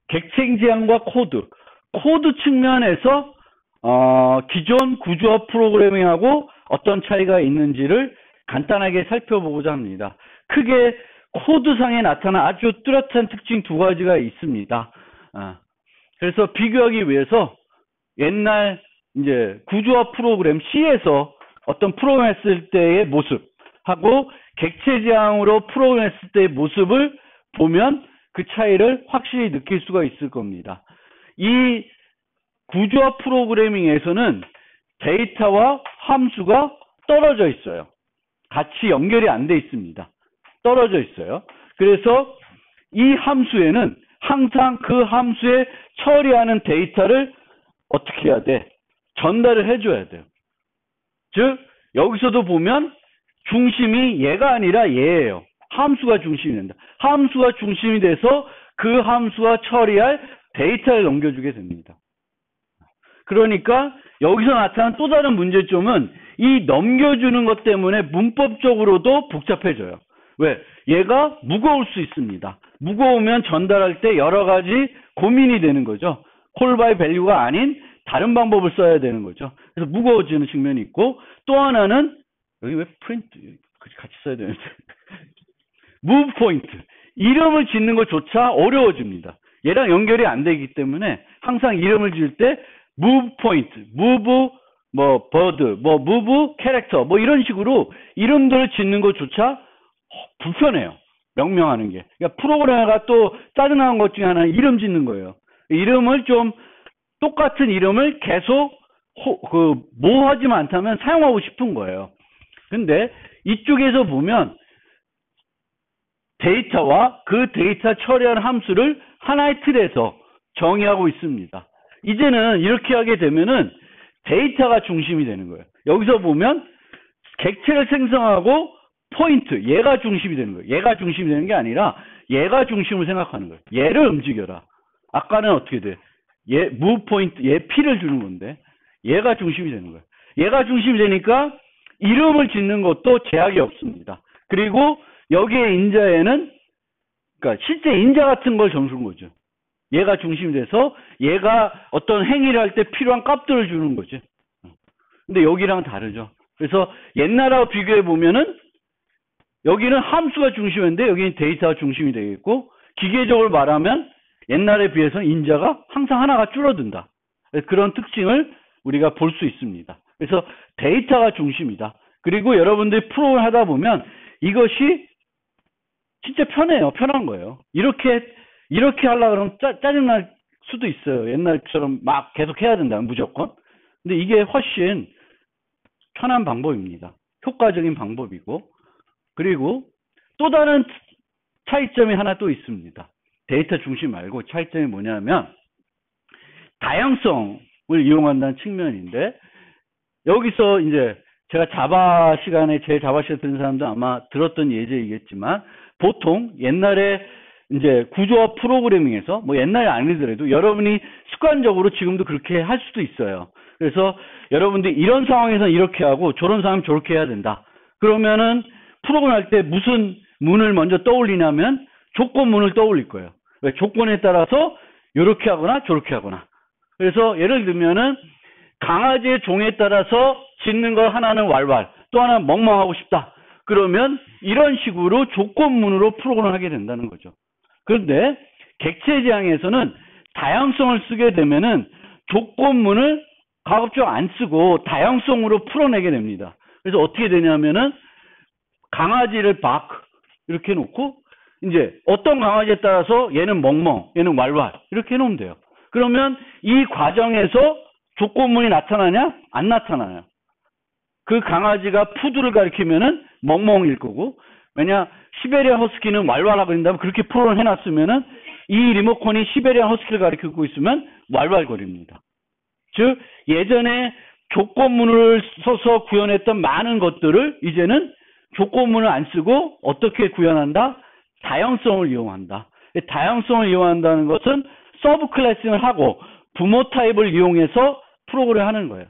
객체 지향과 코드 측면에서 기존 구조화 프로그래밍하고 어떤 차이가 있는지를 간단하게 살펴보고자 합니다. 크게 코드상에 나타난 아주 뚜렷한 특징 두 가지가 있습니다. 그래서 비교하기 위해서 옛날 이제 구조화 프로그램 C에서 어떤 프로그램 했을 때의 모습하고 객체 지향으로 프로그램 했을 때의 모습을 보면 그 차이를 확실히 느낄 수가 있을 겁니다. 이 구조화 프로그래밍에서는 데이터와 함수가 떨어져 있어요. 같이 연결이 안 돼 있습니다. 떨어져 있어요. 그래서 이 함수에는 항상 그 함수에 처리하는 데이터를 어떻게 해야 돼? 전달을 해줘야 돼요. 즉 여기서도 보면 중심이 얘가 아니라 얘예요. 함수가 중심이 된다. 함수가 중심이 돼서 그 함수가 처리할 데이터를 넘겨주게 됩니다. 그러니까 여기서 나타난 또 다른 문제점은 이 넘겨주는 것 때문에 문법적으로도 복잡해져요. 왜? 얘가 무거울 수 있습니다. 무거우면 전달할 때 여러 가지 고민이 되는 거죠. 콜 바이 밸류가 아닌 다른 방법을 써야 되는 거죠. 그래서 무거워지는 측면이 있고, 또 하나는 여기 왜 프린트 같이 써야 되는데 move 포인트 이름을 짓는 것조차 어려워집니다. 얘랑 연결이 안 되기 때문에 항상 이름을 지을 때 move 포인트, move 뭐 bird, 뭐 move 캐릭터 뭐 이런 식으로 이름들을 짓는 것조차 불편해요. 명명하는 게. 그러니까 프로그래머가 또 짜증나는 것 중에 하나는 이름 짓는 거예요. 이름을 좀 똑같은 이름을 계속 모호하지만 않다면 사용하고 싶은 거예요. 근데 이쪽에서 보면 데이터와 그 데이터 처리하는 함수를 하나의 틀에서 정의하고 있습니다. 이제는 이렇게 하게 되면은 데이터가 중심이 되는 거예요. 여기서 보면 객체를 생성하고 포인트, 얘가 중심이 되는 거예요. 얘가 중심이 되는 게 아니라 얘가 중심을 생각하는 거예요. 얘를 움직여라. 아까는 어떻게 돼? 얘 move 포인트, 얘 P를 주는 건데 얘가 중심이 되는 거예요. 얘가 중심이 되니까 이름을 짓는 것도 제약이 없습니다. 그리고 여기에 인자에는 그러니까 실제 인자 같은 걸 점수는 거죠. 얘가 중심이 돼서 얘가 어떤 행위를 할 때 필요한 값들을 주는 거죠. 근데 여기랑 다르죠. 그래서 옛날하고 비교해 보면은 여기는 함수가 중심인데 여기는 데이터가 중심이 되겠고, 기계적으로 말하면 옛날에 비해서 인자가 항상 하나가 줄어든다. 그런 특징을 우리가 볼 수 있습니다. 그래서 데이터가 중심이다. 그리고 여러분들이 프로그램을 하다 보면 이것이 진짜 편해요. 편한 거예요. 이렇게 하려고 그러면 짜증날 수도 있어요. 옛날처럼 막 계속 해야 된다면 무조건. 근데 이게 훨씬 편한 방법입니다. 효과적인 방법이고, 그리고 또 다른 차이점이 하나 또 있습니다. 데이터 중심 말고 차이점이 뭐냐면 다양성을 이용한다는 측면인데, 여기서 이제 제가 자바 시간에 제 자바 시간 듣는 사람도 아마 들었던 예제이겠지만, 보통 옛날에 이제 구조화 프로그래밍에서 뭐 옛날에 아니더라도 여러분이 습관적으로 지금도 그렇게 할 수도 있어요. 그래서 여러분들이 이런 상황에서는 이렇게 하고 저런 상황은 저렇게 해야 된다. 그러면은 프로그램 할 때 무슨 문을 먼저 떠올리냐면 조건문을 떠올릴 거예요. 왜? 조건에 따라서 이렇게 하거나 저렇게 하거나. 그래서 예를 들면은 강아지의 종에 따라서 짓는 거 하나는 왈왈, 또 하나는 멍멍하고 싶다. 그러면 이런 식으로 조건문으로 프로그램을 하게 된다는 거죠. 그런데 객체 지향에서는 다양성을 쓰게 되면은 조건문을 가급적 안 쓰고 다양성으로 풀어내게 됩니다. 그래서 어떻게 되냐면은 강아지를 바크 이렇게 해놓고 이제 어떤 강아지에 따라서 얘는 멍멍, 얘는 왈왈 이렇게 해놓으면 돼요. 그러면 이 과정에서 조건문이 나타나냐? 안 나타나요. 그 강아지가 푸드를 가리키면은 멍멍일 거고, 왜냐 시베리안 허스키는 왈왈하고 있다면 그렇게 프로그램 해놨으면은 이 리모컨이 시베리안 허스키를 가리키고 있으면 왈왈거립니다. 즉 예전에 조건문을 써서 구현했던 많은 것들을 이제는 조건문을 안 쓰고 어떻게 구현한다? 다양성을 이용한다. 다양성을 이용한다는 것은 서브 클래싱을 하고 부모 타입을 이용해서 프로그램을 하는 거예요.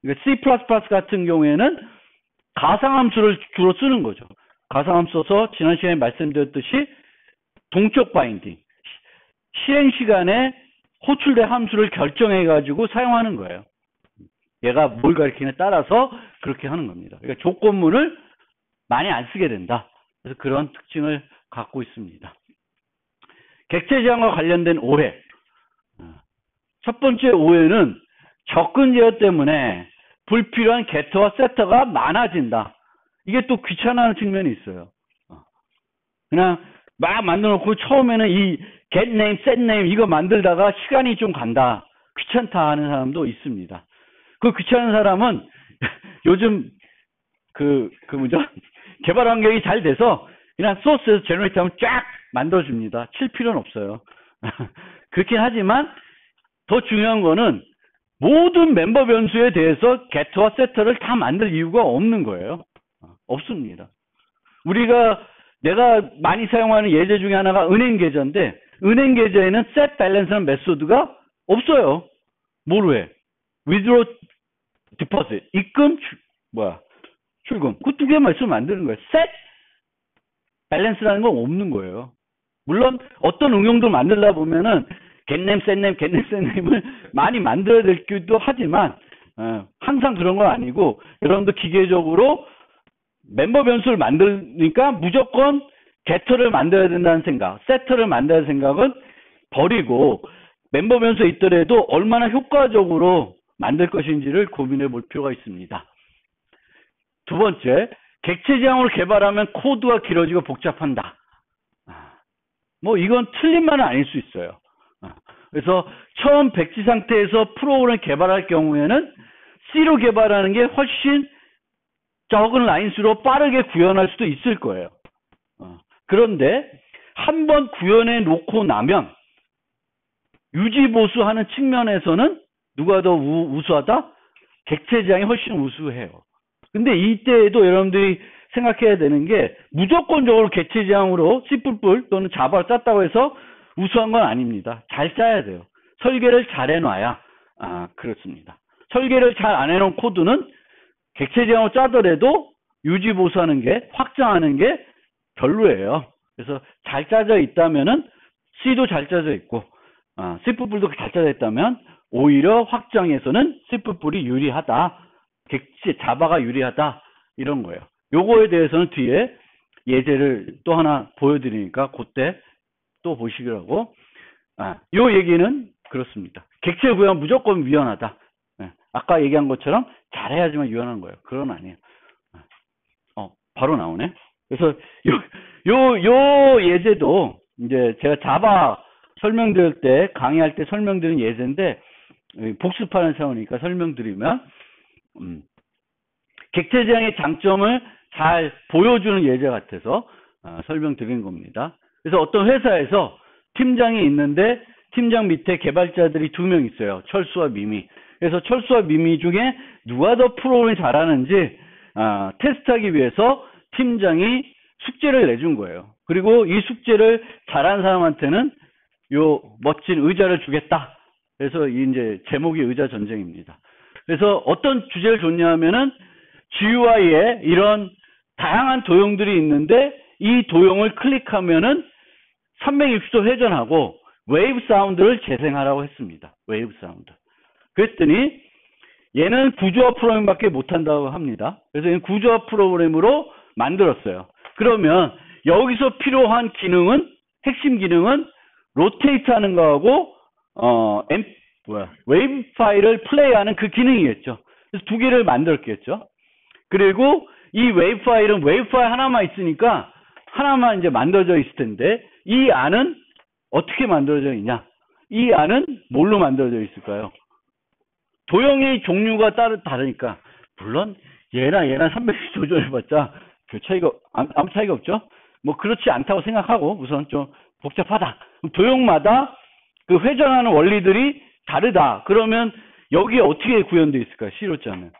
그러니까 C++ 같은 경우에는 가상함수를 주로 쓰는 거죠. 가상함수 써서 지난 시간에 말씀드렸듯이 동적 바인딩, 실행 시간에 호출된 함수를 결정해 가지고 사용하는 거예요. 얘가 뭘 가리키냐에 따라서 그렇게 하는 겁니다. 그러니까 조건문을 많이 안 쓰게 된다. 그래서 그런 특징을 갖고 있습니다. 객체 제한과 관련된 오해. 첫 번째 오해는 접근 제어 때문에 불필요한 gett와 setter가 많아진다. 이게 또 귀찮아하는 측면이 있어요. 그냥 막 만들어 놓고 처음에는 이 get name, set name 이거 만들다가 시간이 좀 간다. 귀찮다 하는 사람도 있습니다. 그 귀찮은 사람은 요즘 뭐죠? 개발 환경이 잘 돼서 그냥 소스에서 제너레이트 하면 쫙 만들어줍니다. 칠 필요는 없어요. 그렇긴 하지만 더 중요한 거는 모든 멤버 변수에 대해서 get와 setter를 다 만들 이유가 없는 거예요. 없습니다. 내가 많이 사용하는 예제 중에 하나가 은행 계좌인데, 은행 계좌에는 set balance라는 메소드가 없어요. 뭐로 해? withdraw deposit. 입금, 출금. 그 두 개만 있으면 만드는 거예요. set balance라는 건 없는 거예요. 물론 어떤 응용도 만들다 보면은 get name, set name을 많이 만들어야 되기도 하지만, 항상 그런 건 아니고, 여러분도 기계적으로 멤버 변수를 만드니까 무조건 getter를 만들어야 된다는 생각, setter를 만들어야 생각은 버리고 멤버 변수에 있더라도 얼마나 효과적으로 만들 것인지를 고민해 볼 필요가 있습니다. 두 번째, 객체 지향으로 개발하면 코드가 길어지고 복잡한다. 이건 틀린 말은 아닐 수 있어요. 그래서 처음 백지 상태에서 프로그램을 개발할 경우에는 C로 개발하는 게 훨씬 적은 라인수로 빠르게 구현할 수도 있을 거예요. 그런데 한번 구현해 놓고 나면 유지보수하는 측면에서는 누가 더 우수하다? 객체 지향이 훨씬 우수해요. 근데 이때에도 여러분들이 생각해야 되는 게 무조건적으로 객체 지향으로 C++ 또는 자바를 짰다고 해서 우수한 건 아닙니다. 잘 짜야 돼요. 설계를 잘 해놔야 그렇습니다. 설계를 잘 안 해놓은 코드는 객체 지향으로 짜더라도 유지보수하는 게, 확장하는 게 별로예요. 그래서 잘 짜져 있다면은 C도 잘 짜져 있고, C++도 잘 짜져 있다면 오히려 확장에서는 C++이 유리하다. 자바가 유리하다. 이런 거예요. 요거에 대해서는 뒤에 예제를 또 하나 보여드리니까 그때 또 보시라고. 요 얘기는 그렇습니다. 객체 구현 무조건 유연하다. 아까 얘기한 것처럼 잘해야지만 유연한 거예요. 그건 아니에요. 바로 나오네. 그래서 요 예제도 이제 제가 자바 설명드릴 때, 강의할 때 설명드린 예제인데, 복습하는 차원이니까 설명드리면, 객체 지향의 장점을 잘 보여주는 예제 같아서 설명드린 겁니다. 그래서 어떤 회사에서 팀장이 있는데 팀장 밑에 개발자들이 2명 있어요. 철수와 미미. 그래서 철수와 미미 중에 누가 더 프로그램을 잘하는지 테스트하기 위해서 팀장이 숙제를 내준 거예요. 그리고 이 숙제를 잘한 사람한테는 요 멋진 의자를 주겠다. 그래서 이제 제목이 의자 전쟁입니다. 그래서 어떤 주제를 줬냐면은 GUI에 이런 다양한 도형들이 있는데 이 도형을 클릭하면은 360도 회전하고 웨이브 사운드를 재생하라고 했습니다. 웨이브 사운드. 그랬더니 얘는 구조화 프로그램밖에 못한다고 합니다. 그래서 얘는 구조화 프로그램으로 만들었어요. 그러면 여기서 필요한 기능은, 핵심 기능은 로테이트 하는 거하고 웨이브 파일을 플레이하는 그 기능이겠죠. 그래서 두 개를 만들었겠죠. 그리고 이 웨이브 파일은 웨이브 파일 하나만 있으니까 하나만 이제 만들어져 있을 텐데, 이 안은 어떻게 만들어져 있냐? 이 안은 뭘로 만들어져 있을까요? 도형의 종류가 다르니까, 물론 얘랑 360 조절해봤자 그 차이가 아무 차이가 없죠. 그렇지 않다고 생각하고 우선 좀 복잡하다. 도형마다 그 회전하는 원리들이 다르다. 그러면 여기에 어떻게 구현되어 있을까요? C로 짜면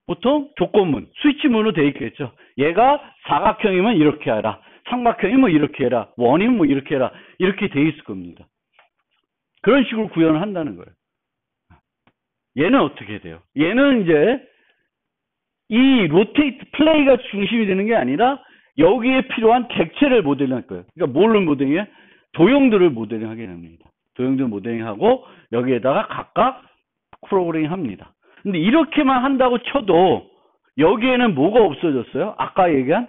보통 조건문, 스위치문으로 되어 있겠죠. 얘가 사각형이면 이렇게 하라, 삼각형이면 이렇게 해라, 원이면 이렇게 해라, 이렇게 되어 있을 겁니다. 그런 식으로 구현을 한다는 거예요. 얘는 어떻게 돼요? 얘는 이제 이 로테이트 플레이가 중심이 되는 게 아니라 여기에 필요한 객체를 모델링할 거예요. 그러니까 뭘로 모델링해? 도형들을 모델링하게 됩니다. 도형들 모델링하고 여기에다가 각각 프로그래밍 합니다. 근데 이렇게만 한다고 쳐도 여기에는 뭐가 없어졌어요? 아까 얘기한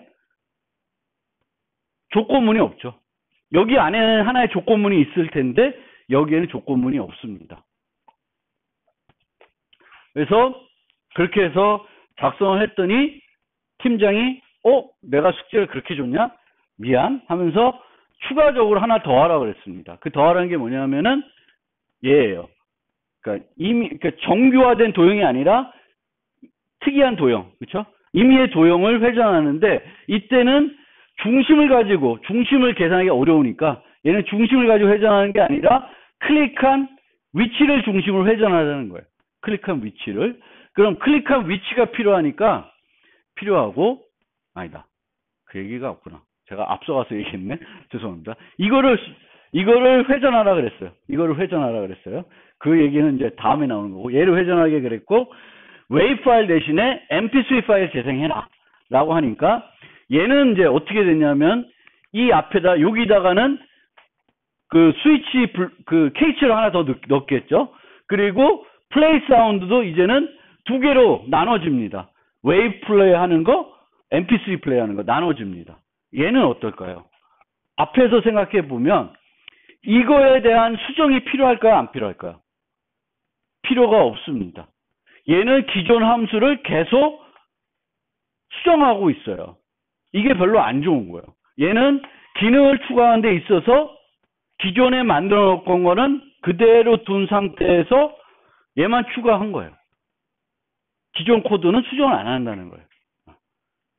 조건문이 없죠. 여기 안에는 하나의 조건문이 있을 텐데 여기에는 조건문이 없습니다. 그래서 그렇게 해서 작성을 했더니 팀장이 내가 숙제를 그렇게 줬냐? 미안 하면서 추가적으로 하나 더 하라고 그랬습니다. 그 더 하라는 게 뭐냐면은 얘예요. 그러니까 정규화된 도형이 아니라 특이한 도형, 그렇죠? 임의의 도형을 회전하는데 이때는 중심을 계산하기 어려우니까 얘는 중심을 가지고 회전하는 게 아니라 클릭한 위치를 중심으로 회전하자는 거예요. 클릭한 위치를. 그럼 클릭한 위치가 필요하고 아니다. 그 얘기가 없구나. 제가 앞서가서 얘기했네. 죄송합니다. 이거를 회전하라 그랬어요. 그 얘기는 이제 다음에 나오는 거고 얘를 회전하게 그랬고 웨이브 파일 대신에 mp3 파일 재생해라 라고 하니까 얘는 이제 어떻게 됐냐면 이 앞에다 여기다가는 그 스위치 그 케이치를 하나 더 넣겠죠. 그리고 플레이 사운드도 이제는 두 개로 나눠집니다. 웨이브 플레이 하는 거, mp3 플레이 하는 거 나눠집니다. 얘는 어떨까요? 앞에서 생각해 보면 이거에 대한 수정이 필요할까요? 안 필요할까요? 필요가 없습니다. 얘는 기존 함수를 계속 수정하고 있어요. 이게 별로 안 좋은 거예요. 얘는 기능을 추가하는 데 있어서 기존에 만들어 놓은 거는 그대로 둔 상태에서 얘만 추가한 거예요. 기존 코드는 수정을 안 한다는 거예요.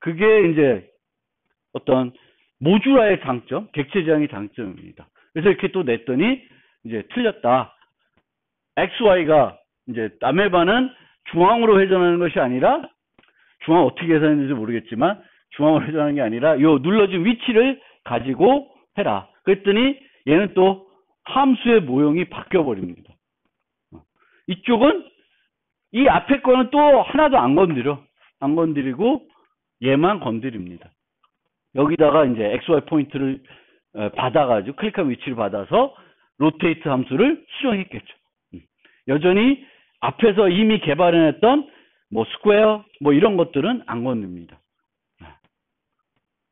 그게 이제 어떤 모듈화의 장점, 객체 지향의 장점입니다. 그래서 이렇게 또 냈더니 이제 틀렸다. XY가 이제 아메바는 중앙으로 회전하는 것이 아니라 중앙 어떻게 계산했는지 모르겠지만 중앙으로 회전하는 게 아니라 요 눌러진 위치를 가지고 해라. 그랬더니 얘는 또 함수의 모형이 바뀌어 버립니다. 이쪽은 이 앞에 거는 또 하나도 안 건드리고 얘만 건드립니다. 여기다가 이제 XY 포인트를 받아가지고 클릭한 위치를 받아서 로테이트 함수를 수정했겠죠. 여전히 앞에서 이미 개발해냈던 뭐 스퀘어 뭐 이런 것들은 안 건듭니다.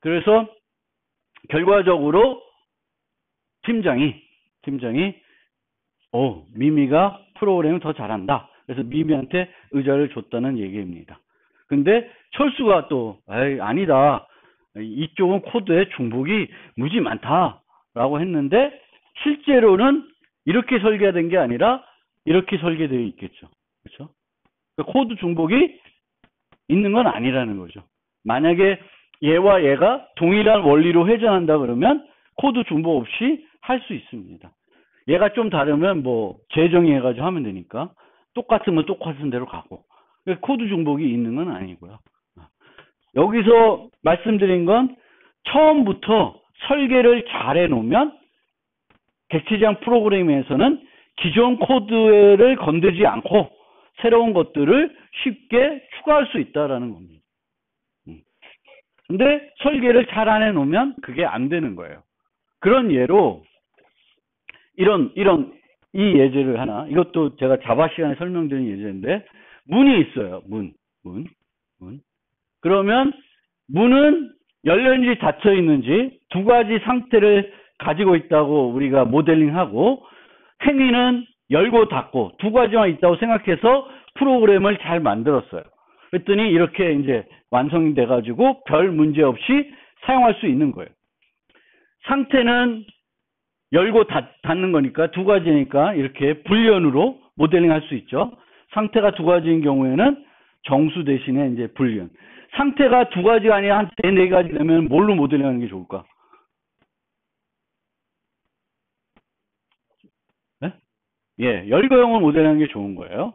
그래서 결과적으로 팀장이 미미가 프로그램을 더 잘한다. 그래서 미미한테 의자를 줬다는 얘기입니다. 근데 철수가 또 아니다. 이쪽은 코드에 중복이 무지 많다라고 했는데 실제로는 이렇게 설계된 게 아니라 이렇게 설계되어 있겠죠. 그렇죠? 코드 중복이 있는 건 아니라는 거죠. 만약에 얘와 얘가 동일한 원리로 회전한다 그러면 코드 중복 없이 할 수 있습니다. 얘가 좀 다르면 뭐 재정의해가지고 하면 되니까 똑같으면 똑같은 대로 가고 코드 중복이 있는 건 아니고요. 여기서 말씀드린 건 처음부터 설계를 잘 해놓으면 객체지향 프로그래밍에서는 기존 코드를 건드리지 않고 새로운 것들을 쉽게 추가할 수 있다라는 겁니다. 근데 설계를 잘 안 해놓으면 그게 안 되는 거예요. 그런 예로 이 예제를 하나, 이것도 제가 자바 시간에 설명드린 예제인데 문이 있어요. 문. 그러면 문은 열렸는지 닫혀 있는지 두 가지 상태를 가지고 있다고 우리가 모델링하고 행위는 열고 닫고 두 가지만 있다고 생각해서 프로그램을 잘 만들었어요. 그랬더니 이렇게 이제 완성이 돼가지고 별 문제 없이 사용할 수 있는 거예요. 상태는 열고 닫는 거니까 두 가지니까 이렇게 불연으로 모델링 할 수 있죠. 상태가 두 가지인 경우에는 정수 대신에 이제 불연. 상태가 두 가지가 아니라 한 네 가지 되면 뭘로 모델링 하는 게 좋을까? 네? 예, 열거형을 모델링하는 게 좋은 거예요.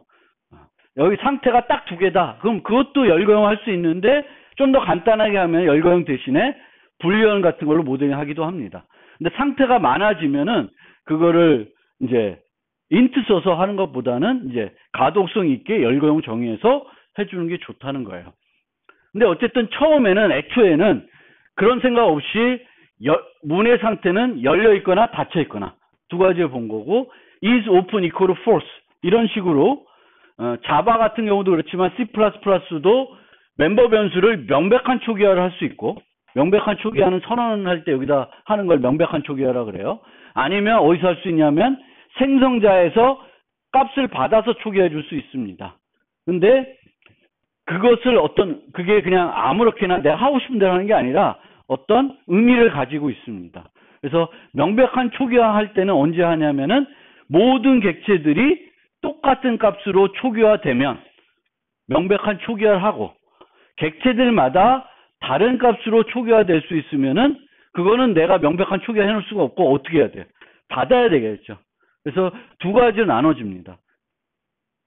여기 상태가 딱 두 개다. 그럼 그것도 열거형 할 수 있는데 좀 더 간단하게 하면 열거형 대신에 불연 같은 걸로 모델링 하기도 합니다. 근데 상태가 많아지면은 그거를 이제 인트 써서 하는 것보다는 이제 가독성 있게 열거형 정의해서 해주는 게 좋다는 거예요. 근데 어쨌든 처음에는 애초에는 그런 생각 없이 문의 상태는 열려 있거나 닫혀 있거나 두 가지를 본 거고, is open equal to false 이런 식으로 자바 같은 경우도 그렇지만 C++도 멤버 변수를 명백한 초기화를 할 수 있고, 명백한 초기화는 선언할 때 여기다 하는 걸 명백한 초기화라 그래요. 아니면 어디서 할 수 있냐면 생성자에서 값을 받아서 초기화해 줄 수 있습니다. 근데 그것을 그게 그냥 아무렇게나 내가 하고 싶은 대로 하는 게 아니라 어떤 의미를 가지고 있습니다. 그래서 명백한 초기화 할 때는 언제 하냐면은 모든 객체들이 똑같은 값으로 초기화되면 명백한 초기화를 하고, 객체들마다 다른 값으로 초기화될 수 있으면은 그거는 내가 명백한 초기화 해놓을 수가 없고 어떻게 해야 돼? 받아야 되겠죠. 그래서 두 가지로 나눠집니다.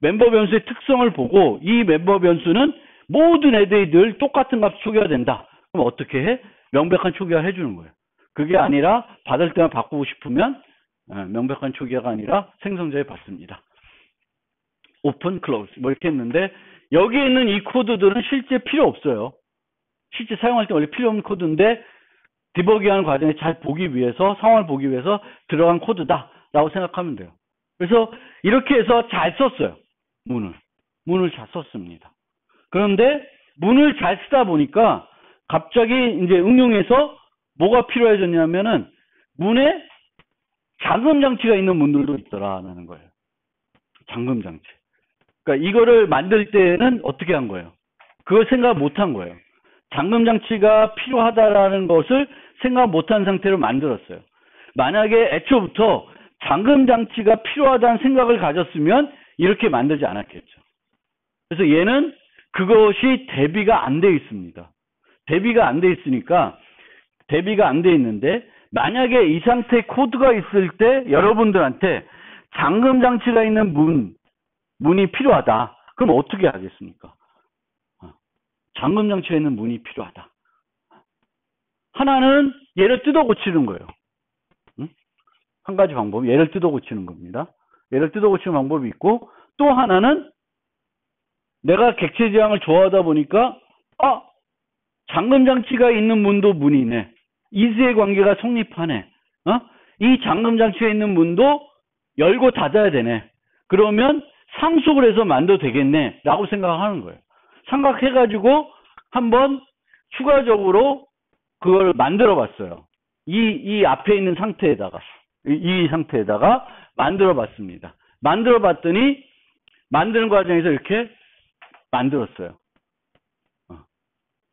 멤버 변수의 특성을 보고 이 멤버 변수는 모든 애들이 똑같은 값 초기화된다. 그럼 어떻게 해? 명백한 초기화를 해주는 거예요. 그게 아니라 받을 때만 바꾸고 싶으면 명백한 초기화가 아니라 생성자에 받습니다. 오픈, 클로즈 뭐 이렇게 했는데, 여기에 있는 이 코드들은 실제 필요 없어요. 실제 사용할 때 원래 필요 없는 코드인데 디버깅하는 과정에 잘 보기 위해서, 상황을 보기 위해서 들어간 코드다라고 생각하면 돼요. 그래서 이렇게 해서 잘 썼어요. 문을 잘 썼습니다. 그런데 문을 잘 쓰다 보니까 갑자기 이제 응용해서 뭐가 필요해졌냐면은 문에 잠금 장치가 있는 문들도 있더라라는 거예요. 잠금 장치. 그러니까 이거를 만들 때는 어떻게 한 거예요? 그걸 생각 못 한 거예요. 잠금 장치가 필요하다라는 것을 생각 못한 상태로 만들었어요. 만약에 애초부터 잠금 장치가 필요하다는 생각을 가졌으면 이렇게 만들지 않았겠죠. 그래서 얘는 그것이 대비가 안 돼 있습니다. 대비가 안 돼 있으니까, 대비가 안 돼 있는데 만약에 이 상태의 코드가 있을 때 여러분들한테 잠금 장치가 있는 문이 필요하다. 그럼 어떻게 하겠습니까? 잠금 장치가 있는 문이 필요하다. 하나는 얘를 뜯어 고치는 거예요. 한 가지 방법, 얘를 뜯어 고치는 겁니다. 얘를 뜯어 고치는 방법이 있고, 또 하나는 내가 객체 지향을 좋아하다 보니까 잠금 장치가 있는 문도 문이네. is의 관계가 성립하네. 이 잠금 장치가 있는 문도 열고 닫아야 되네. 그러면 상속을 해서 만들어도 되겠네 라고 생각하는 거예요. 생각해가지고 한번 추가적으로 그걸 만들어 봤어요. 이 앞에 있는 상태에다가, 이 상태에다가 만들어 봤습니다. 만들어 봤더니 만드는 과정에서 이렇게 만들었어요.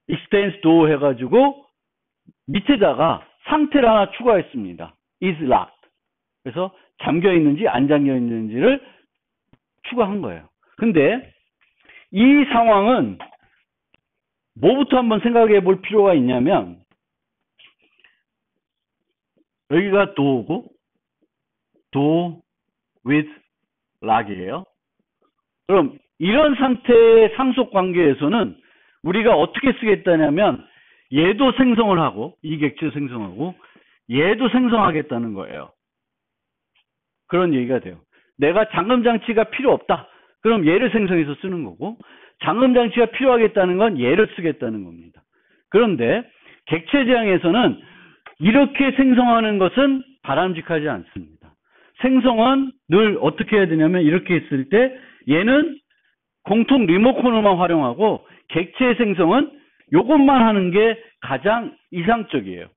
extends door 해가지고 밑에다가 상태를 하나 추가했습니다. is locked. 그래서 잠겨 있는지 안 잠겨 있는지를 추가한 거예요. 근데 이 상황은 뭐부터 한번 생각해 볼 필요가 있냐면, 여기가 door고 door with lock이에요. 그럼 이런 상태의 상속 관계에서는 우리가 어떻게 쓰겠다냐면, 얘도 생성을 하고, 이 객체 생성하고, 얘도 생성하겠다는 거예요. 그런 얘기가 돼요. 내가 잠금 장치가 필요 없다. 그럼 얘를 생성해서 쓰는 거고, 잠금 장치가 필요하겠다는 건 얘를 쓰겠다는 겁니다. 그런데 객체 지향에서는 이렇게 생성하는 것은 바람직하지 않습니다. 생성은 늘 어떻게 해야 되냐면, 이렇게 했을 때 얘는 공통 리모컨으로만 활용하고, 객체 생성은 요것만 하는 게 가장 이상적이에요.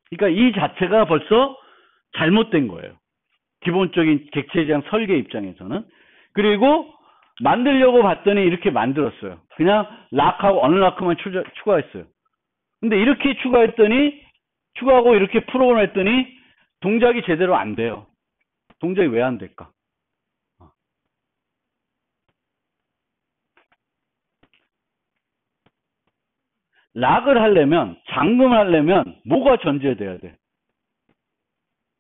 그러니까 이 자체가 벌써 잘못된 거예요. 기본적인 객체 지향 설계 입장에서는. 그리고 만들려고 봤더니 이렇게 만들었어요. 그냥 락하고 언락만 추가했어요. 근데 이렇게 추가하고 이렇게 프로그램 했더니 동작이 제대로 안 돼요. 동작이 왜 안 될까? 락을 하려면, 잠금을 하려면 뭐가 전제돼야 돼?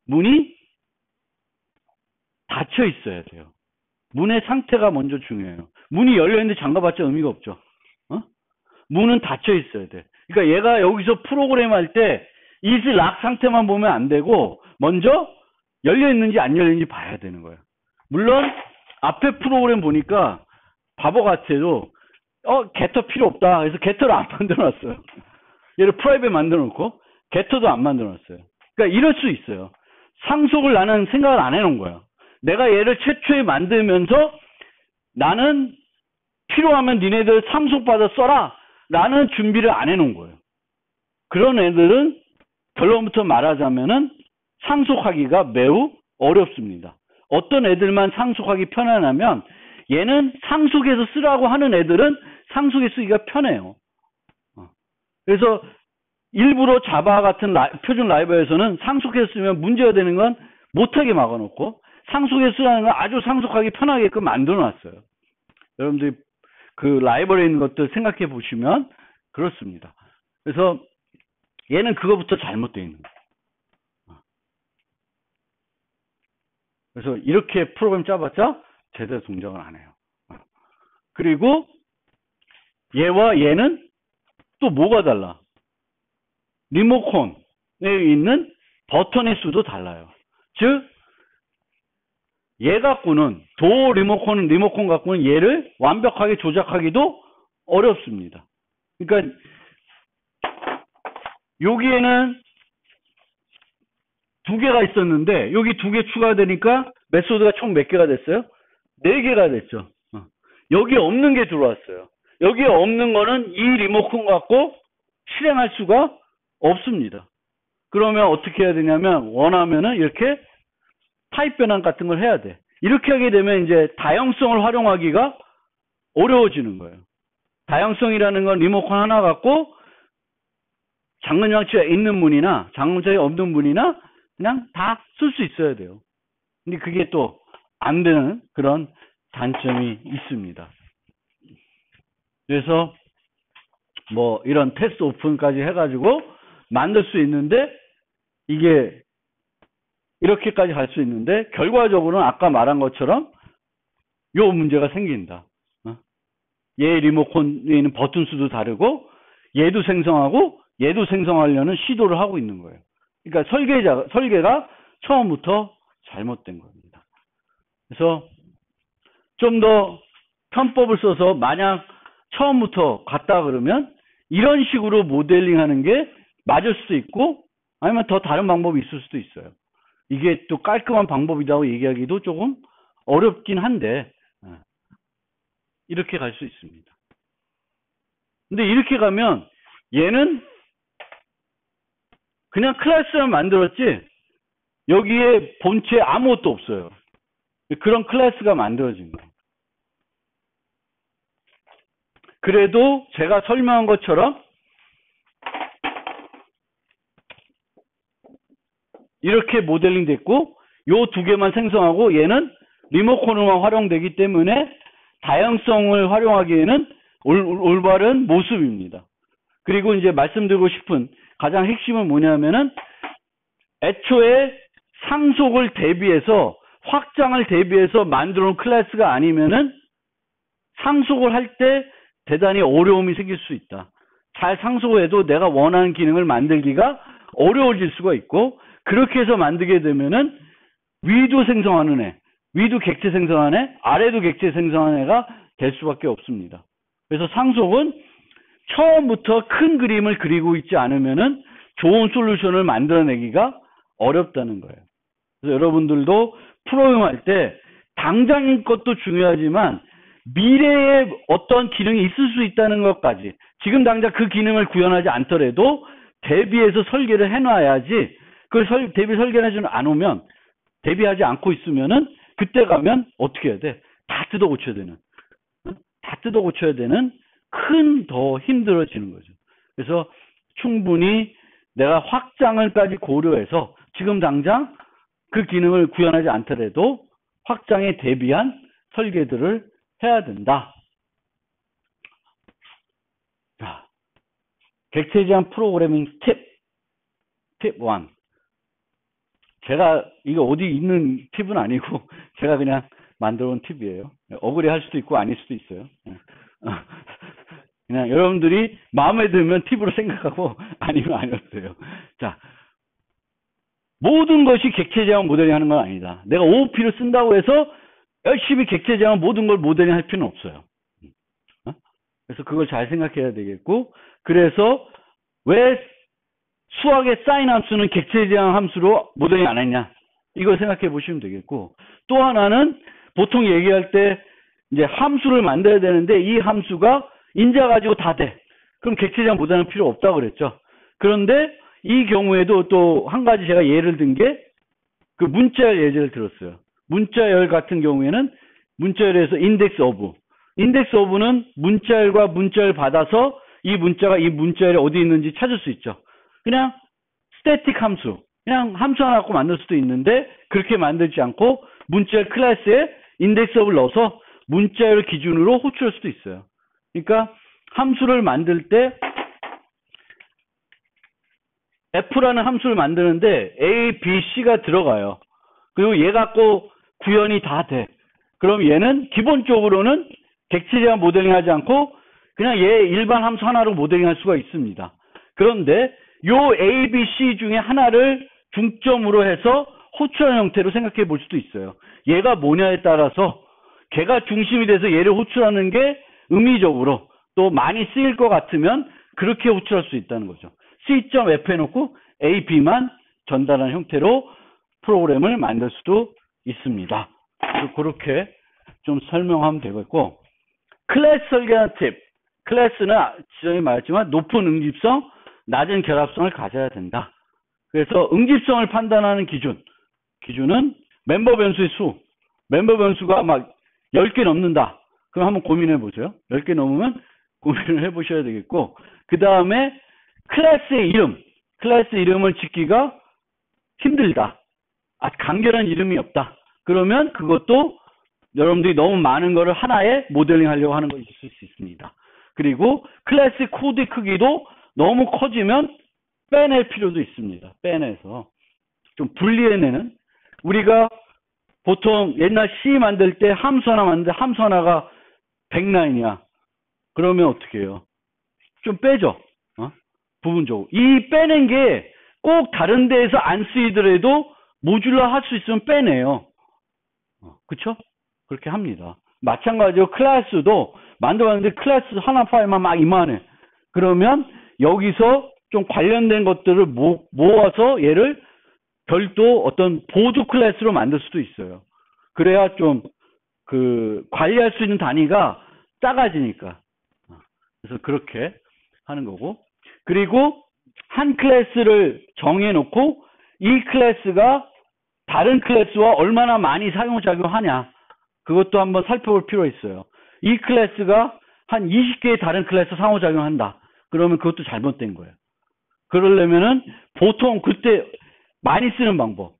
문이 닫혀 있어야 돼요. 문의 상태가 먼저 중요해요. 문이 열려있는데 잠가봤자 의미가 없죠. 문은 닫혀 있어야 돼. 그러니까 얘가 여기서 프로그램 할 때 is lock 상태만 보면 안 되고, 먼저 열려있는지 안 열려있는지 봐야 되는 거예요. 물론 앞에 프로그램 보니까 바보 같아도 getter 필요 없다. 그래서 getter를 안 만들어놨어요. 얘를 프라이빗 만들어놓고 getter도 안 만들어놨어요. 그러니까 이럴 수 있어요. 상속을 나는 생각을 안 해놓은 거야. 내가 얘를 최초에 만들면서 나는 필요하면 니네들 상속받아 써라 라는 준비를 안 해놓은 거예요. 그런 애들은 결론부터 말하자면은 상속하기가 매우 어렵습니다. 어떤 애들만 상속하기 편하냐면 얘는 상속해서 쓰라고 하는 애들은 상속에 쓰기가 편해요. 그래서 일부러 자바 같은 표준 라이브러리에서는 상속해서 쓰면 문제가 되는 건 못하게 막아놓고 상속해서 쓰라는 건 아주 상속하기 편하게끔 만들어놨어요. 여러분들이 그 라이브러리에 있는 것들 생각해 보시면 그렇습니다. 그래서 얘는 그거부터 잘못되어 있는 거예요. 그래서 이렇게 프로그램 짜봤자 제대로 동작을 안 해요. 그리고 얘와 얘는 또 뭐가 달라? 리모컨에 있는 버튼의 수도 달라요. 즉, 얘 갖고는, 리모컨 갖고는 얘를 완벽하게 조작하기도 어렵습니다. 그러니까, 여기에는 두 개가 있었는데, 여기 두 개 추가되니까 메소드가 총 몇 개가 됐어요? 네 개가 됐죠. 여기 없는 게 들어왔어요. 여기에 없는 거는 이 리모컨 갖고 실행할 수가 없습니다. 그러면 어떻게 해야 되냐면 원하면은 이렇게 타입 변환 같은 걸 해야 돼. 이렇게 하게 되면 이제 다양성을 활용하기가 어려워지는 거예요. 다양성이라는 건 리모컨 하나 갖고 잠금 장치가 있는 문이나 잠금 장치가 없는 문이나 그냥 다 쓸 수 있어야 돼요. 근데 그게 또 안 되는 그런 단점이 있습니다. 그래서 뭐 이런 테스트 오픈까지 해가지고 만들 수 있는데 이게 이렇게까지 갈 수 있는데 결과적으로는 아까 말한 것처럼 요 문제가 생긴다. 얘 리모컨에 있는 버튼 수도 다르고 얘도 생성하고 얘도 생성하려는 시도를 하고 있는 거예요. 그러니까 설계가 처음부터 잘못된 겁니다. 그래서 좀 더 편법을 써서 만약 처음부터 갔다 그러면 이런 식으로 모델링 하는 게 맞을 수도 있고 아니면 더 다른 방법이 있을 수도 있어요. 이게 또 깔끔한 방법이라고 얘기하기도 조금 어렵긴 한데 이렇게 갈 수 있습니다. 근데 이렇게 가면 얘는 그냥 클래스만 만들었지 여기에 본체에 아무것도 없어요. 그런 클래스가 만들어진 거예요. 그래도 제가 설명한 것처럼 이렇게 모델링 됐고 요 두 개만 생성하고 얘는 리모컨으로만 활용되기 때문에 다양성을 활용하기에는 올바른 모습입니다. 그리고 이제 말씀드리고 싶은 가장 핵심은 뭐냐면은 애초에 상속을 대비해서 확장을 대비해서 만들어 놓은 클래스가 아니면은 상속을 할 때 대단히 어려움이 생길 수 있다. 잘 상속해도 내가 원하는 기능을 만들기가 어려워질 수가 있고 그렇게 해서 만들게 되면은 위도 생성하는 애, 위도 객체 생성하는 애, 아래도 객체 생성하는 애가 될 수밖에 없습니다. 그래서 상속은 처음부터 큰 그림을 그리고 있지 않으면은 좋은 솔루션을 만들어내기가 어렵다는 거예요. 그래서 여러분들도 프로그램 할 때 당장 것도 중요하지만 미래에 어떤 기능이 있을 수 있다는 것까지 지금 당장 그 기능을 구현하지 않더라도 대비해서 설계를 해놔야지 그걸 대비 설계를 하지 않으면 대비하지 않고 있으면은 그때 가면 어떻게 해야 돼? 다 뜯어 고쳐야 되는 다 뜯어 고쳐야 되는 큰 더 힘들어지는 거죠. 그래서 충분히 내가 확장을까지 고려해서 지금 당장 그 기능을 구현하지 않더라도 확장에 대비한 설계들을 해야 된다. 자, 객체 제한 프로그래밍 팁 1. 제가 이거 어디 있는 팁은 아니고 제가 그냥 만들어 온 팁이에요. 억울해 할 수도 있고 아닐 수도 있어요. 그냥 여러분들이 마음에 들면 팁으로 생각하고 아니면 아니어도 돼요. 자, 모든 것이 객체 제한 모델링 하는 건 아니다. 내가 OOP를 쓴다고 해서 열심히 객체 제한 모든 걸 모델링 할 필요는 없어요. 그래서 그걸 잘 생각해야 되겠고 그래서 왜 수학의 사인 함수는 객체지향 함수로 모델링 안 했냐? 이걸 생각해 보시면 되겠고, 또 하나는 보통 얘기할 때 이제 함수를 만들어야 되는데 이 함수가 인자 가지고 다 돼. 그럼 객체지향 모델링 필요 없다고 그랬죠. 그런데 이 경우에도 또 한 가지 제가 예를 든 게 그 문자열 예제를 들었어요. 문자열 같은 경우에는 문자열에서 인덱스 오브는 문자열과 문자열 받아서 이 문자가 이 문자열에 어디 있는지 찾을 수 있죠. 그냥 스태틱 함수, 그냥 함수 하나 갖고 만들 수도 있는데 그렇게 만들지 않고 문자열 클래스에 인덱스 오브를 넣어서 문자열 기준으로 호출할 수도 있어요. 그러니까 함수를 만들 때 F라는 함수를 만드는데 A, B, C가 들어가요. 그리고 얘 갖고 구현이 다 돼. 그럼 얘는 기본적으로는 객체지향 모델링 하지 않고 그냥 얘 일반 함수 하나로 모델링 할 수가 있습니다. 그런데 요 A, B, C 중에 하나를 중점으로 해서 호출하는 형태로 생각해 볼 수도 있어요. 얘가 뭐냐에 따라서 걔가 중심이 돼서 얘를 호출하는 게 의미적으로 또 많이 쓰일 것 같으면 그렇게 호출할 수 있다는 거죠. C.F 해놓고 A, B만 전달하는 형태로 프로그램을 만들 수도 있습니다. 그렇게 좀 설명하면 되겠고, 클래스 설계하는 팁. 클래스는 지금에 말했지만 높은 응집성, 낮은 결합성을 가져야 된다. 그래서 응집성을 판단하는 기준은 멤버 변수의 수. 멤버 변수가 막 10개 넘는다. 그럼 한번 고민해 보세요. 10개 넘으면 고민을 해 보셔야 되겠고, 그 다음에 클래스의 이름. 클래스 이름을 짓기가 힘들다. 간결한 이름이 없다. 그러면 그것도 여러분들이 너무 많은 거를 하나에 모델링 하려고 하는 것이 있을 수 있습니다. 그리고 클래스 코드 크기도 너무 커지면 빼낼 필요도 있습니다. 빼내서 좀 분리해내는. 우리가 보통 옛날 C 만들 때 함수 하나 만드는데 함수 하나가 100라인이야. 그러면 어떻게 해요? 좀 빼죠. 부분적으로. 이 빼낸 게 꼭 다른 데에서 안 쓰이더라도 모듈러 할 수 있으면 빼내요. 그쵸? 그렇게 합니다. 마찬가지로 클래스도 만들었는데 클래스 하나 파일만 막 이만해. 그러면 여기서 좀 관련된 것들을 모아서 얘를 별도 어떤 보조 클래스로 만들 수도 있어요. 그래야 좀 관리할 수 있는 단위가 작아지니까. 그래서 그렇게 하는 거고. 그리고 한 클래스를 정해놓고 이 클래스가 다른 클래스와 얼마나 많이 상호작용하냐. 그것도 한번 살펴볼 필요가 있어요. 이 클래스가 한 20개의 다른 클래스 상호작용한다. 그러면 그것도 잘못된 거예요. 그러려면은 보통 그때 많이 쓰는 방법.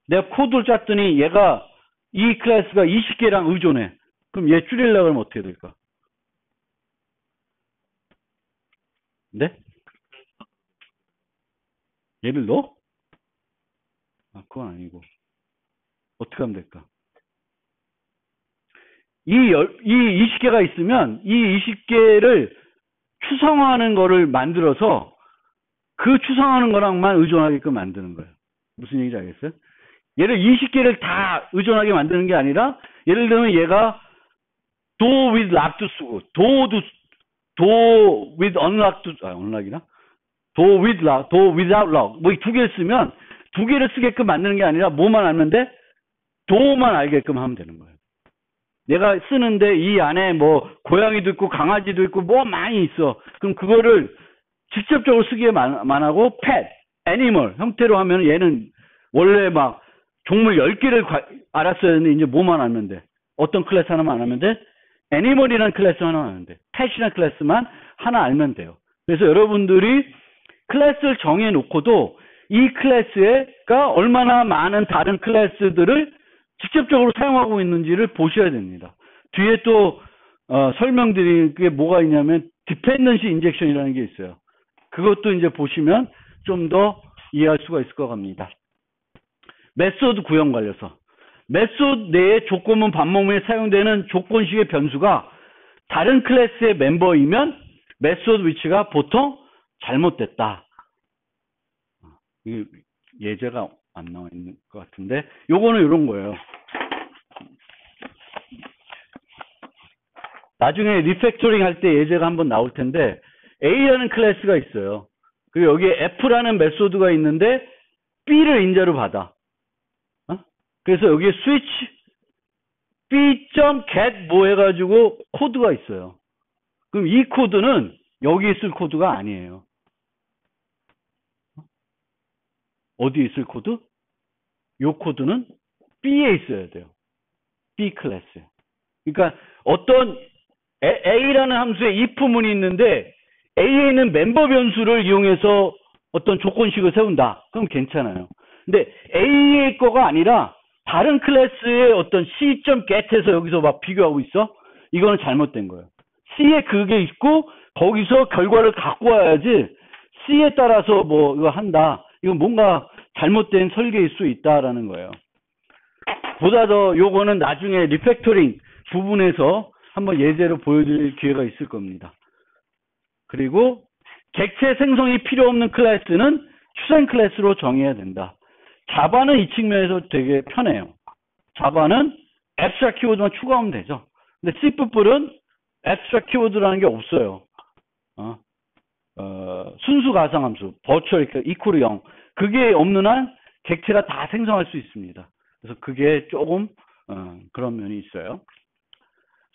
내가 코드를 짰더니 얘가 이 클래스가 20개랑 의존해. 그럼 얘 줄이려고 하면 어떻게 될까? 네? 얘를 넣어? 그건 아니고. 어떻게 하면 될까? 이 20개가 있으면 이 20개를 추상화하는 거를 만들어서 그 추상화하는 거랑만 의존하게끔 만드는 거예요. 무슨 얘기인지 알겠어요? 얘를 20개를 다 의존하게 만드는 게 아니라 예를 들면 얘가 do with lock도 쓰고 do with unlock도 unlock이나 do with lock, do without lock 뭐 이 두 개를 쓰면 두 개를 쓰게끔 만드는 게 아니라 뭐만 알면 돼? do만 알게끔 하면 되는 거예요. 내가 쓰는데 이 안에 뭐 고양이도 있고 강아지도 있고 뭐 많이 있어. 그럼 그거를 직접적으로 쓰기만 하고 pet, animal 형태로 하면 얘는 원래 막 종물 10개를 알았어야 했는데 이제 뭐만 알면 돼? 어떤 클래스 하나만 알면 돼? animal이라는 클래스 하나만 알면 돼. pet이라는 클래스만 하나 알면 돼요. 그래서 여러분들이 클래스를 정해놓고도 이 클래스가 얼마나 많은 다른 클래스들을 직접적으로 사용하고 있는지를 보셔야 됩니다. 뒤에 또 설명드릴 게 뭐가 있냐면 디펜던시 인젝션이라는 게 있어요. 그것도 이제 보시면 좀 더 이해할 수가 있을 것 같습니다. 메소드 구현 관련해서 메소드 내에 조건문 반복문에 사용되는 조건식의 변수가 다른 클래스의 멤버이면 메소드 위치가 보통 잘못됐다. 예제가 안 나와 있는 것 같은데 요거는 이런 거예요. 나중에 리팩토링 할 때 예제가 한번 나올 텐데 A라는 클래스가 있어요. 그리고 여기에 F라는 메소드가 있는데 B를 인자로 받아. 그래서 여기에 스위치 B.get 뭐 해가지고 코드가 있어요. 그럼 이 코드는 여기 있을 코드가 아니에요. 어디에 있을 코드? 이 코드는 B에 있어야 돼요. B 클래스에. 그러니까 어떤 A라는 함수에 if문이 있는데 A에 있는 멤버 변수를 이용해서 어떤 조건식을 세운다. 그럼 괜찮아요. 근데 A의 거가 아니라 다른 클래스의 어떤 C.get에서 여기서 막 비교하고 있어? 이거는 잘못된 거예요. C에 그게 있고 거기서 결과를 갖고 와야지 C에 따라서 뭐 이거 한다. 이건 뭔가 잘못된 설계일 수 있다라는 거예요. 보다 더 요거는 나중에 리팩토링 부분에서 한번 예제로 보여드릴 기회가 있을 겁니다. 그리고 객체 생성이 필요 없는 클래스는 추생 클래스로 정의해야 된다. 자바는 이 측면에서 되게 편해요. 자바는 abstract 키워드만 추가하면 되죠. 근데 C++은 abstract 키워드라는 게 없어요. 순수 가상함수, virtual equal 0. 그게 없는 한 객체가 다 생성할 수 있습니다. 그래서 그게 조금 그런 면이 있어요.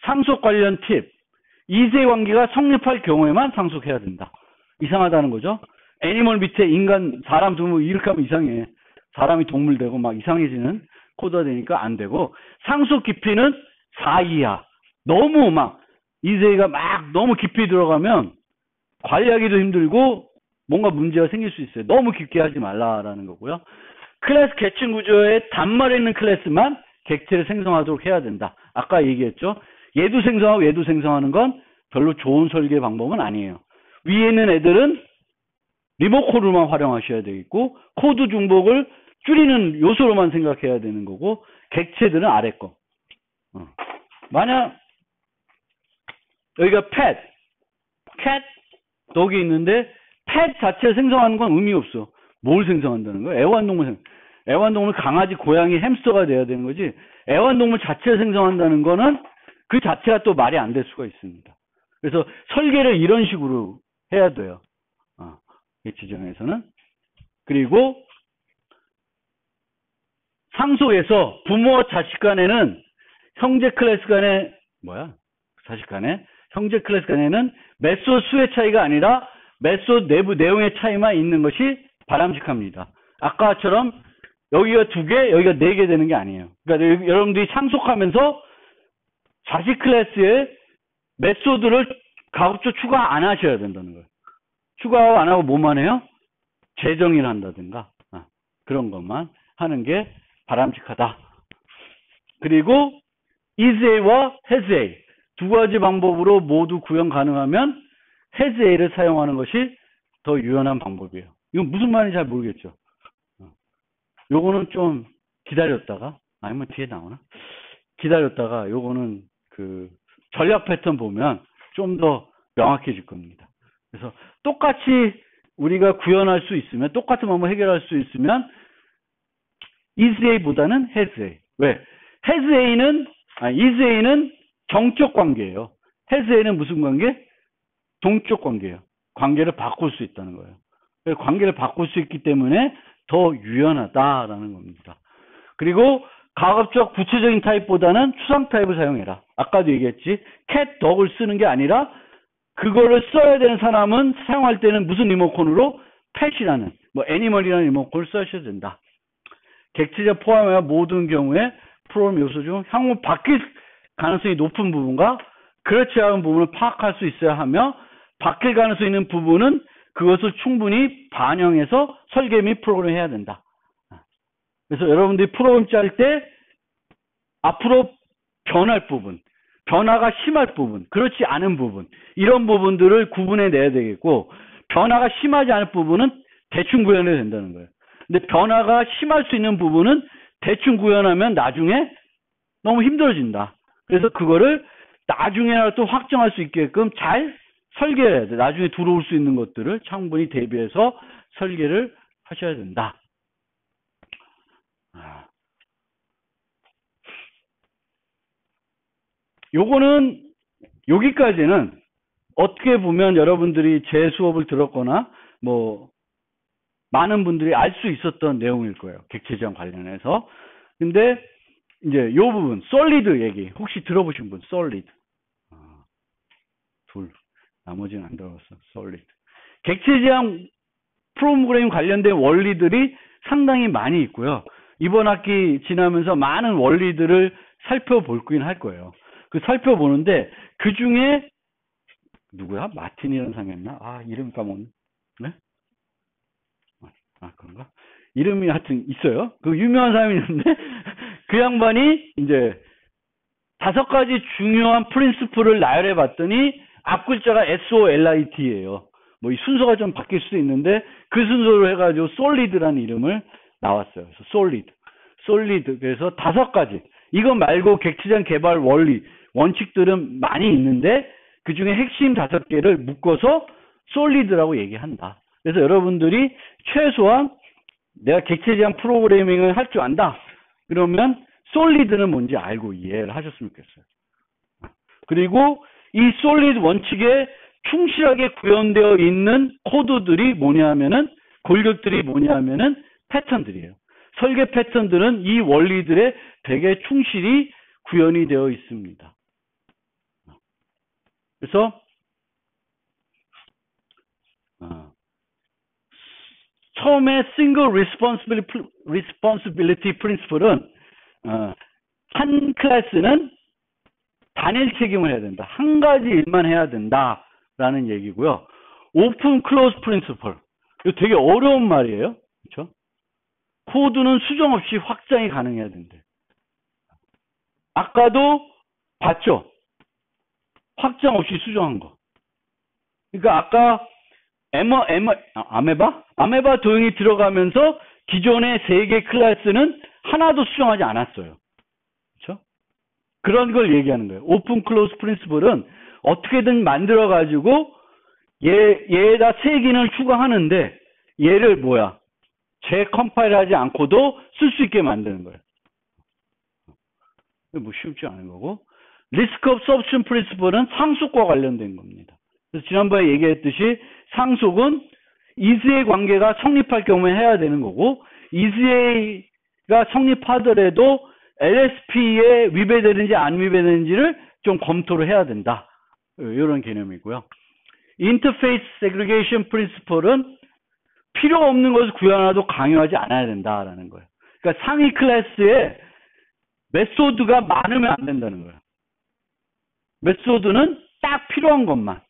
상속 관련 팁. 이세 관계가 성립할 경우에만 상속해야 된다. 이상하다는 거죠. 애니멀 밑에 인간, 사람, 동물 이렇게 하면 이상해. 사람이 동물 되고 막 이상해지는 코드가 되니까 안 되고, 상속 깊이는 4 이하. 너무 막 이세가 막 너무 깊이 들어가면 관리하기도 힘들고 뭔가 문제가 생길 수 있어요. 너무 깊게 하지 말라라는 거고요. 클래스 계층 구조에 단말에 있는 클래스만 객체를 생성하도록 해야 된다. 아까 얘기했죠. 얘도 생성하고 얘도 생성하는 건 별로 좋은 설계 방법은 아니에요. 위에 있는 애들은 리모컨으로만 활용하셔야 되겠고, 코드 중복을 줄이는 요소로만 생각해야 되는 거고, 객체들은 아래 거. 만약 여기가 펫, 캣 여기 있는데 펫 자체를 생성하는 건 의미 없어. 뭘 생성한다는 거야? 애완동물 애완동물 강아지, 고양이, 햄스터가 돼야 되는 거지. 애완동물 자체를 생성한다는 거는 그 자체가 또 말이 안 될 수가 있습니다. 그래서 설계를 이런 식으로 해야 돼요. 이 지정에서는. 그리고 상속에서 부모와 자식 간에는 형제 클래스 간에 자식 간에 형제 클래스 간에는 메소드 수의 차이가 아니라 메소드 내부 내용의 차이만 있는 것이 바람직합니다. 아까처럼 여기가 2개, 여기가 4개 되는 게 아니에요. 그러니까 여러분들이 상속하면서 자식 클래스에 메소드를 가급적 추가 안 하셔야 된다는 거예요. 추가 안 하고 뭐만 해요? 재정의를 한다든가 그런 것만 하는 게 바람직하다. 그리고 isA와 hasA 두 가지 방법으로 모두 구현 가능하면 hasA를 사용하는 것이 더 유연한 방법이에요. 이건 무슨 말인지 잘 모르겠죠. 요거는 좀 기다렸다가 아니면 뒤에 나오나? 기다렸다가 요거는 그 전략 패턴 보면 좀 더 명확해질 겁니다. 그래서 똑같이 우리가 구현할 수 있으면, 똑같은 방법 해결할 수 있으면 isA보다는 hasA. 왜? isA는 정적 관계예요. hasA는 무슨 관계? 동적 관계예요. 관계를 바꿀 수 있다는 거예요. 관계를 바꿀 수 있기 때문에 더 유연하다라는 겁니다. 그리고 가급적 구체적인 타입보다는 추상 타입을 사용해라. 아까도 얘기했지. cat, dog을 쓰는 게 아니라 그거를 써야 되는 사람은 사용할 때는 무슨 리모컨으로? pet이라는, animal이라는 리모컨을 써셔야 된다. 객체적 포함하여 모든 경우에 프로그램 요소 중 향후 바뀔 가능성이 높은 부분과 그렇지 않은 부분을 파악할 수 있어야 하며, 바뀔 가능성이 있는 부분은 그것을 충분히 반영해서 설계 및 프로그램 해야 된다. 그래서 여러분들이 프로그램 짤 때 앞으로 변할 부분, 변화가 심할 부분, 그렇지 않은 부분, 이런 부분들을 구분해 내야 되겠고, 변화가 심하지 않을 부분은 대충 구현해야 된다는 거예요. 근데 변화가 심할 수 있는 부분은 대충 구현하면 나중에 너무 힘들어진다. 그래서 그거를 나중에라도 확정할 수 있게끔 잘 설계해야 돼. 나중에 들어올 수 있는 것들을 충분히 대비해서 설계를 하셔야 된다. 요거는 여기까지는 어떻게 보면 여러분들이 제 수업을 들었거나 뭐 많은 분들이 알 수 있었던 내용일 거예요. 객체 지향 관련해서. 근데 이제 요 부분 솔리드 얘기 혹시 들어보신 분? 솔리드. 둘. 나머지는 안 들어봤어. 솔리드. 객체 지향 프로그램 관련된 원리들이 상당히 많이 있고요. 이번 학기 지나면서 많은 원리들을 살펴볼긴 할 거예요. 그 살펴보는데 그 중에 누구야? 마틴이라는 사람이 있나? 아, 이름 까먹네. 네? 아, 그런가? 이름이 하여튼 있어요. 그 유명한 사람이 있는데 그 양반이 이제 5가지 중요한 프린시플을 나열해 봤더니 앞 글자가 SOLID예요. 뭐 이 순서가 좀 바뀔 수도 있는데 그 순서로 해가지고 솔리드라는 이름을 나왔어요. 그래서 솔리드. 그래서 5가지. 이거 말고 객체지향 개발 원리, 원칙들은 많이 있는데 그 중에 핵심 5개를 묶어서 솔리드라고 얘기한다. 그래서 여러분들이 최소한 내가 객체지향 프로그래밍을 할 줄 안다. 그러면 솔리드는 뭔지 알고 이해를 하셨으면 좋겠어요. 그리고 이 솔리드 원칙에 충실하게 구현되어 있는 코드들이 뭐냐면은 골격들이 뭐냐면은 패턴들이에요. 설계 패턴들은 이 원리들에 되게 충실히 구현이 되어 있습니다. 그래서 처음에 Single Responsibility Principle은 한 클래스는 단일 책임을 해야 된다. 한 가지 일만 해야 된다라는 얘기고요. Open Close Principle. 이거 되게 어려운 말이에요. 그렇죠? 코드는 수정 없이 확장이 가능해야 된대. 아까도 봤죠? 확장 없이 수정한 거. 그러니까 아까 아메바 도형이 들어가면서 기존의 3개 클래스는 하나도 수정하지 않았어요. 그렇죠? 그런 걸 얘기하는 거예요. 오픈 클로즈 프린시플은 어떻게든 만들어 가지고 얘에다 3기능을 추가하는데 얘를 재컴파일하지 않고도 쓸 수 있게 만드는 거예요. 뭐 쉽지 않은 거고. 리스크 오브 서브션 프린시플은 상속과 관련된 겁니다. 그래서 지난번에 얘기했듯이 상속은 이즈의 관계가 성립할 경우에 해야 되는 거고 이즈가 성립하더라도 LSP에 위배되는지 안 위배되는지를 좀 검토를 해야 된다. 이런 개념이고요. 인터페이스 세그리게이션 프린시플은 필요 없는 것을 구현하도 강요하지 않아야 된다라는 거예요. 그러니까 상위 클래스에 메소드가 많으면 안 된다는 거예요. 메소드는 딱 필요한 것만.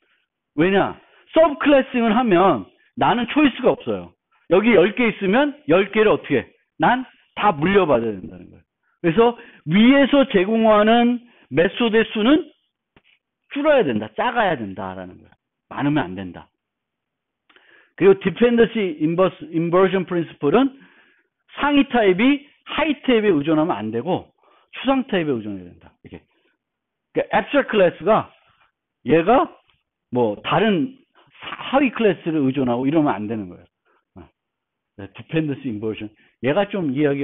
왜냐? 서브 클래싱을 하면 나는 초이스가 없어요. 여기 10개 있으면 10개를 어떻게 해? 난 다 물려받아야 된다는 거예요. 그래서 위에서 제공하는 메소드의 수는 줄어야 된다. 작아야 된다라는 거예요. 많으면 안 된다. 그리고 Dependency Inversion Principle은 상위 타입이 하위 타입에 의존하면 안 되고 추상 타입에 의존해야 된다. 이게. 그러니까 Abstract 클래스가 얘가 다른 하위 클래스를 의존하고 이러면 안 되는 거예요. Dependency Inversion. 얘가 좀 이해하기